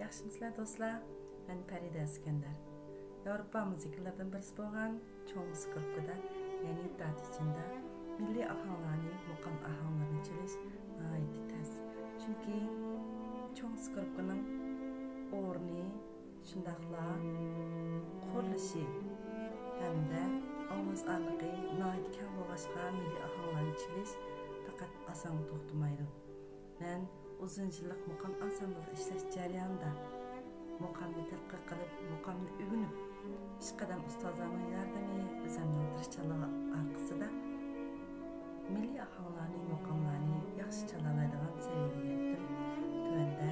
Yaxşımısınızlar dostlar? Ben Farida Eskender. Avrupa müziklerinden birisi bolgan çoğun skripkada, yani iddiat içinde milli ahanglarni, muqam ahanglarni çeliş naiti tez. Çünkü çoğun skripkanın orni, şundaqla qurilishi hamda ovoz anliqi naiti kam bo'lg'achqa milli ahanglarni çeliş faqat oson to'xtamaydi. Men uzun yillik muqam ansambl ishlash jarayonida muqamni tadqiq qilib, muqamni o'rganib, ish qadam ustozlarning yordami, o'zimning tirishchanligi orqasida milliy ahanglarni, muqamlarni yaxshi chala oladigan saviyaga yetdim. Tuanda